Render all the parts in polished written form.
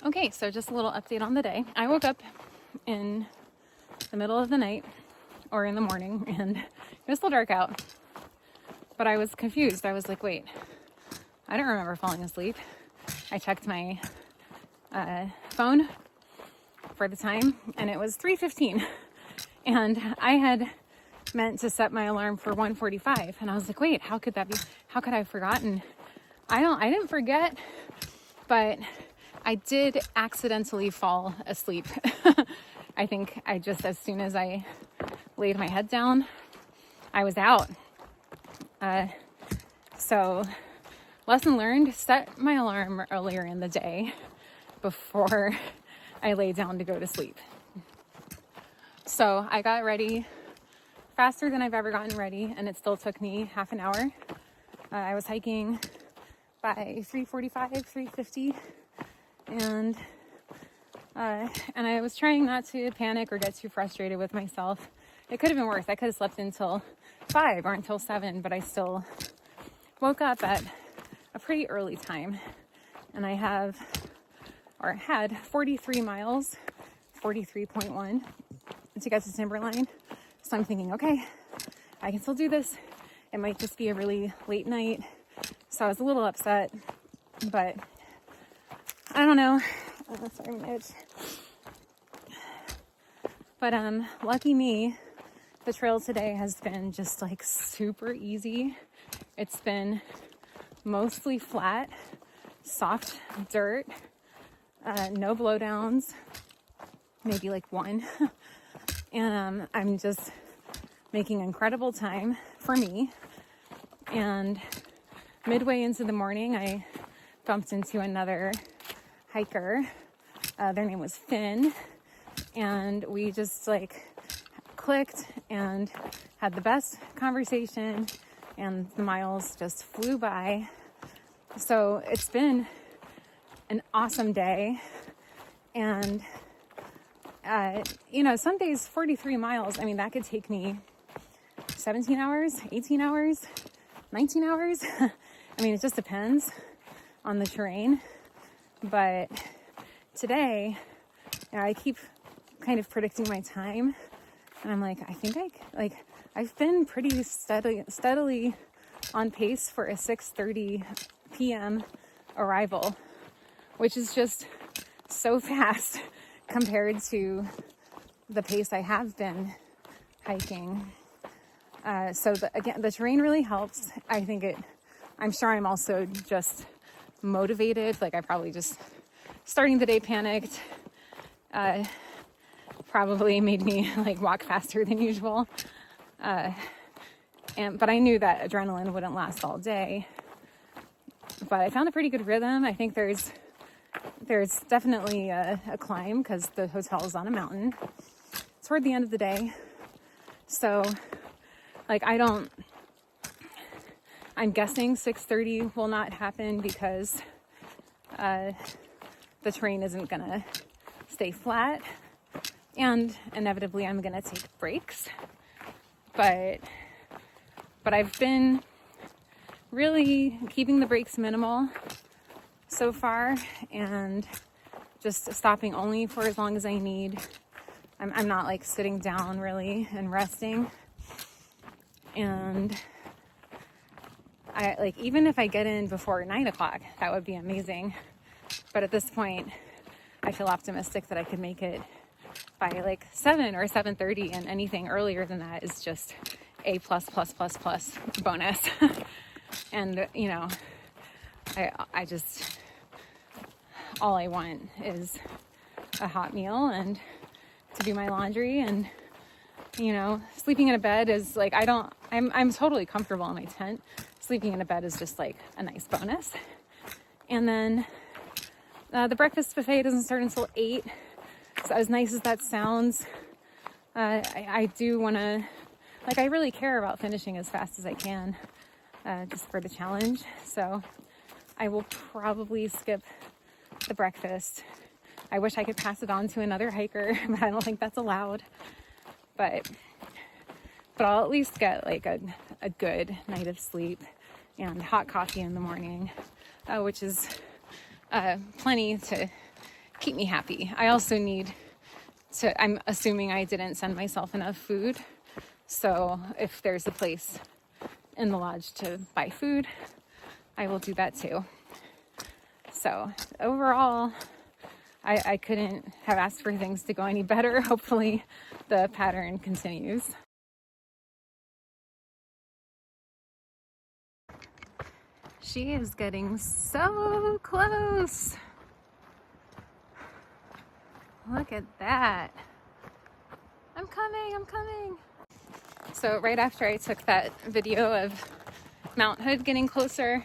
Okay, so just a little update on the day. I woke up in the middle of the night or in the morning and it was still dark out, but I was confused. I was like, wait, I don't remember falling asleep. I checked my phone for the time and it was 3:15 and I had meant to set my alarm for 1:45 and I was like, wait, how could that be? How could I have forgotten? I didn't forget, but I did accidentally fall asleep. I think I just, as soon as I laid my head down, I was out. So lesson learned, set my alarm earlier in the day before I lay down to go to sleep. So I got ready faster than I've ever gotten ready, and it still took me half an hour. I was hiking by 3:45, 3:50, and I was trying not to panic or get too frustrated with myself. It could have been worse. I could have slept until 5 or until 7, but I still woke up at a pretty early time, and I had 43 miles, 43.1 to get to Timberline. So I'm thinking, okay, I can still do this. It might just be a really late night. So I was a little upset, but I don't know. Oh, sorry, my itch. But lucky me, the trail today has been just like super easy. It's been mostly flat, soft dirt, no blowdowns, maybe like one. And I'm just making incredible time for me. And midway into the morning, I bumped into another hiker. Their name was Finn. And we just like clicked and had the best conversation, and the miles just flew by. So it's been an awesome day. And some days 43 miles, I mean, that could take me 17 hours, 18 hours, 19 hours. I mean, it just depends on the terrain. But today, I keep kind of predicting my time. And I'm like, I think I've been pretty steadily on pace for a 6:30 p.m. arrival, which is just so fast compared to the pace I have been hiking. So the terrain really helps. I'm sure I'm also just motivated. Like I probably just starting the day panicked, probably made me like walk faster than usual. But I knew that adrenaline wouldn't last all day. But I found a pretty good rhythm. I think there's definitely a climb because the hotel is on a mountain toward the end of the day. So like I'm guessing 6:30 will not happen because the terrain isn't gonna stay flat, and inevitably I'm gonna take breaks. But I've been really keeping the breaks minimal so far and just stopping only for as long as I need. I'm not like sitting down really and resting. And I like, even if I get in before 9 o'clock, that would be amazing. But at this point, I feel optimistic that I could make it by like 7 or 7:30, and anything earlier than that is just a plus bonus. And I just, all I want is a hot meal and to do my laundry, and sleeping in a bed is like, I'm totally comfortable in my tent. Sleeping in a bed is just like a nice bonus. And then the breakfast buffet doesn't start until 8. So as nice as that sounds, I do want to, I really care about finishing as fast as I can, just for the challenge. So I will probably skip the breakfast. I wish I could pass it on to another hiker, but I don't think that's allowed. But I'll at least get like a good night of sleep and hot coffee in the morning, which is plenty to keep me happy. I also need to, I'm assuming I didn't send myself enough food. So if there's a place in the lodge to buy food, I will do that too. So overall, I couldn't have asked for things to go any better. Hopefully the pattern continues. She is getting so close. Look at that. I'm coming. So right after I took that video of Mount Hood getting closer,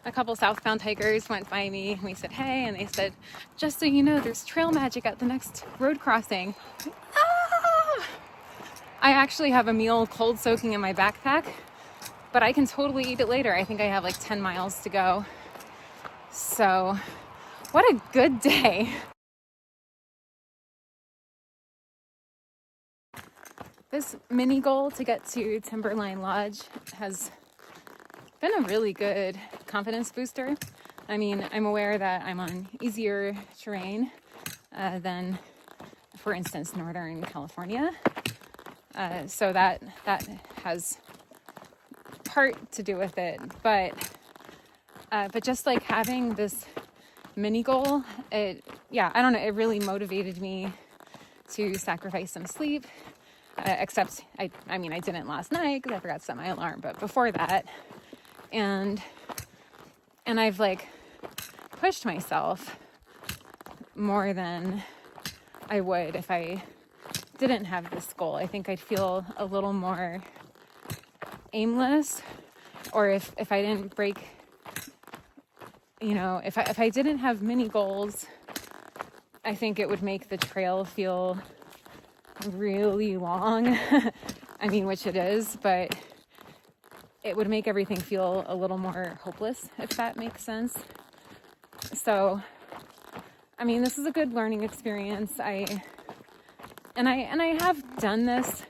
a couple southbound hikers went by me and we said, hey, and they said, just so you know, there's trail magic at the next road crossing. Ah! I actually have a meal cold soaking in my backpack, but I can totally eat it later. I think I have like 10 miles to go. So what a good day. This mini goal to get to Timberline Lodge has been a really good confidence booster. I mean, I'm aware that I'm on easier terrain than, for instance, Northern California. So that has part to do with it. But just like having this mini goal, I don't know, it really motivated me to sacrifice some sleep. Except, I didn't last night because I forgot to set my alarm, but before that, and I've like pushed myself more than I would if I didn't have this goal. I think I'd feel a little more aimless, or if I didn't break, if I didn't have mini goals, I think it would make the trail feel really long. I mean, which it is, but it would make everything feel a little more hopeless, if that makes sense. So, I mean, this is a good learning experience. I have done this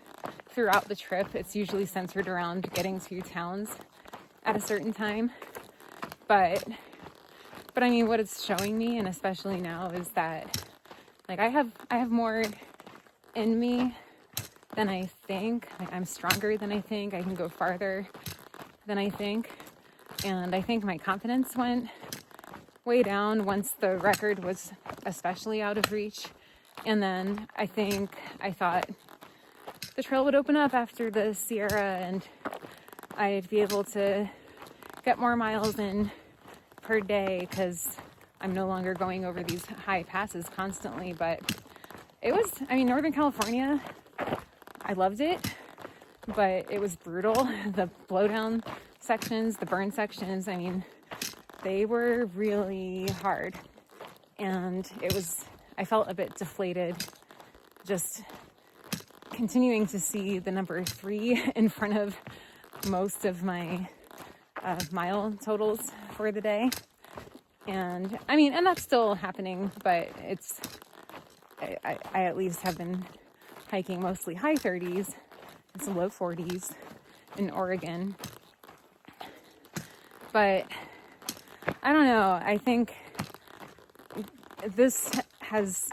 throughout the trip. It's usually centered around getting to towns at a certain time. But I mean, what it's showing me, and especially now, is that like I have more in me than I think. Like, I'm stronger than I think. I can go farther than I think. And I think my confidence went way down once the record was especially out of reach. And then I thought the trail would open up after the Sierra and I'd be able to get more miles in per day because I'm no longer going over these high passes constantly. But it was, Northern California, I loved it, but it was brutal. The blowdown sections, the burn sections, they were really hard. And I felt a bit deflated just continuing to see the number 3 in front of most of my mile totals for the day. And that's still happening, but I at least have been hiking mostly high 30s and some low 40s in Oregon. But I don't know. I think this has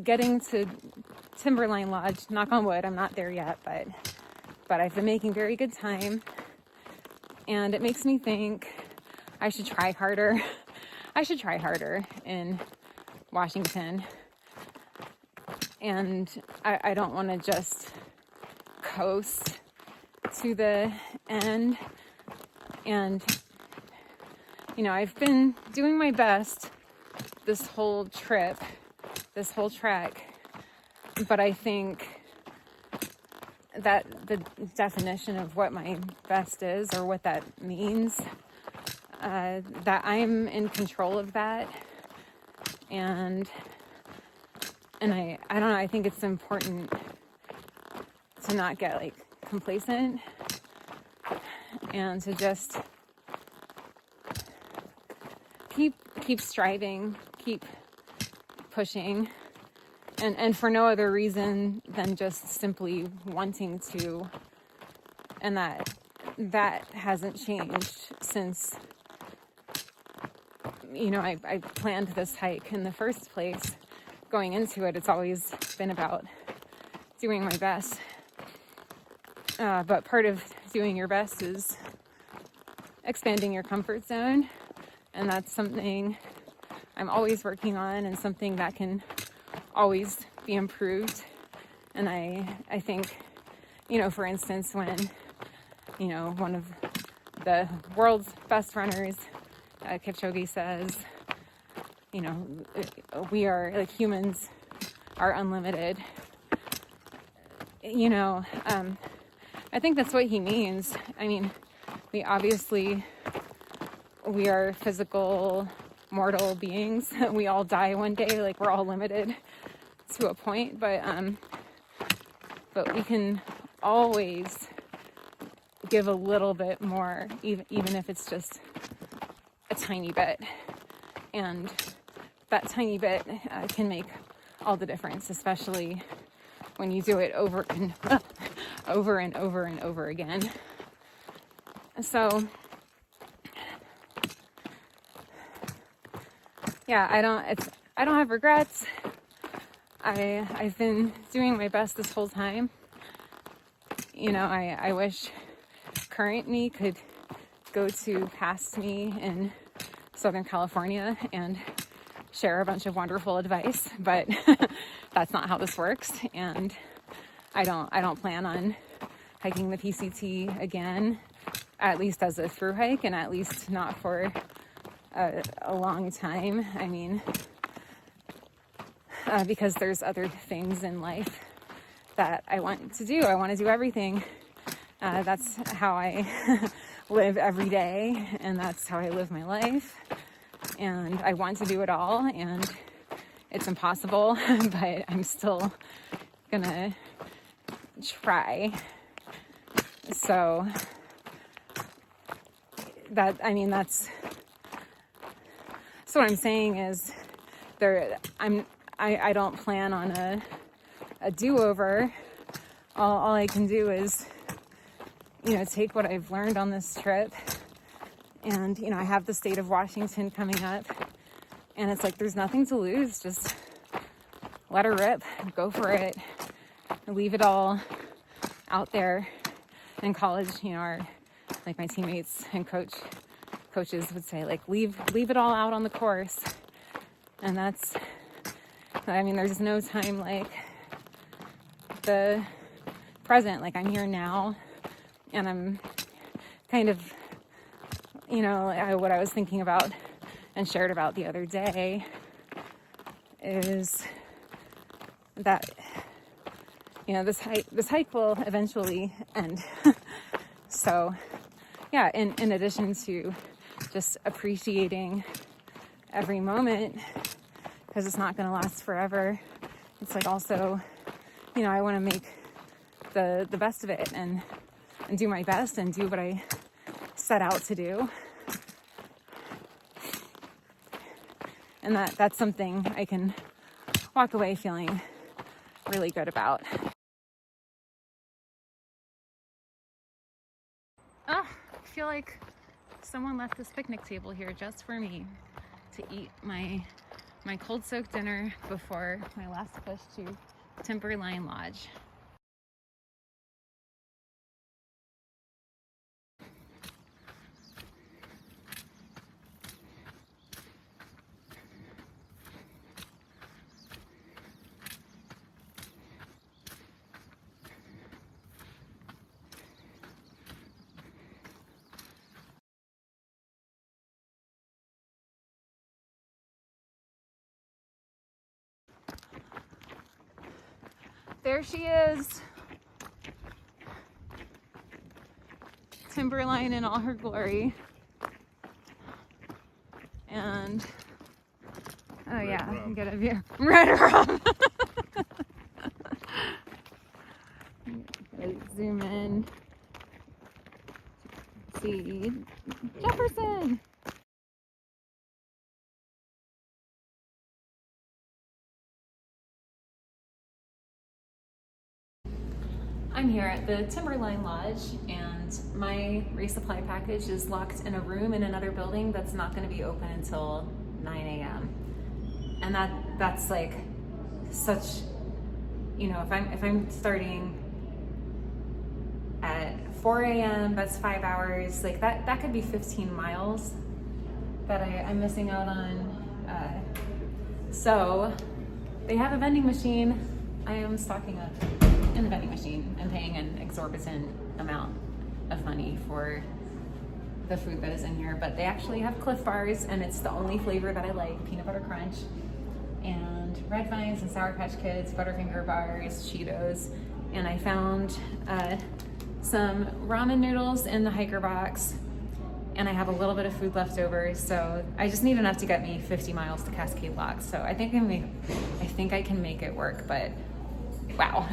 getting to Timberline Lodge, knock on wood, I'm not there yet, but I've been making very good time. And it makes me think I should try harder. I should try harder in Washington. And I don't want to just coast to the end. And, I've been doing my best this whole trip, this whole trek. But I think that the definition of what my best is, or what that means, that I'm in control of that. And I don't know, I think it's important to not get complacent and to just keep striving, keep pushing, and for no other reason than just simply wanting to. And that hasn't changed since you know, I planned this hike in the first place. Going into it, it's always been about doing my best. But part of doing your best is expanding your comfort zone. And that's something I'm always working on, and something that can always be improved. And I think, you know, for instance, when, you know, one of the world's best runners, Kipchoge, says, you know, we are, like, humans are unlimited. You know, I think that's what he means. I mean, we are physical, mortal beings. We all die one day. Like, we're all limited to a point, but we can always give a little bit more, even if it's just a tiny bit. And that tiny bit can make all the difference, especially when you do it over and over and over and over again. So, yeah, I don't have regrets. I've been doing my best this whole time. You know, I wish current me could go to past me in Southern California and share a bunch of wonderful advice, but that's not how this works. And I don't plan on hiking the PCT again, at least as a through hike, and at least not for a long time. I mean, because there's other things in life that I want to do. I want to do everything. That's how I live every day, and that's how I live my life. And I want to do it all, and it's impossible, but I'm still gonna try. So that's what I'm saying is I don't plan on a do-over. All I can do is, you know, take what I've learned on this trip. And, you know, I have the state of Washington coming up, and it's like, there's nothing to lose. Just let her rip, go for it, leave it all out there. In college, you know, my teammates and coaches would say, like, leave it all out on the course. And there's no time like the present. Like, I'm here now, and I'm kind of, you know, what I was thinking about and shared about the other day is that, you know, this hike will eventually end. So, yeah, in addition to just appreciating every moment, because it's not going to last forever, it's like, also, you know, I want to make the best of it and do my best and do what I set out to do. And that's something I can walk away feeling really good about. I feel like someone left this picnic table here just for me to eat my cold-soaked dinner before my last push to Timberline Lodge. There she is. Timberline in all her glory. And oh yeah, get a view. Red rum. Zoom in. See Jefferson. I'm here at the Timberline Lodge, and my resupply package is locked in a room in another building that's not going to be open until 9 a.m. And that's like such, you know, if I'm starting at 4 a.m., that's 5 hours, like that could be 15 miles that I'm missing out on. So they have a vending machine. I am stocking up in the vending machine and paying an exorbitant amount of money for the food that is in here, but they actually have Cliff Bars, and it's the only flavor that I like: peanut butter crunch and Red Vines and Sour Patch Kids, Butterfinger bars, Cheetos, and I found some ramen noodles in the hiker box, and I have a little bit of food left over, so I just need enough to get me 50 miles to Cascade Locks. So I think I can make it work, but wow.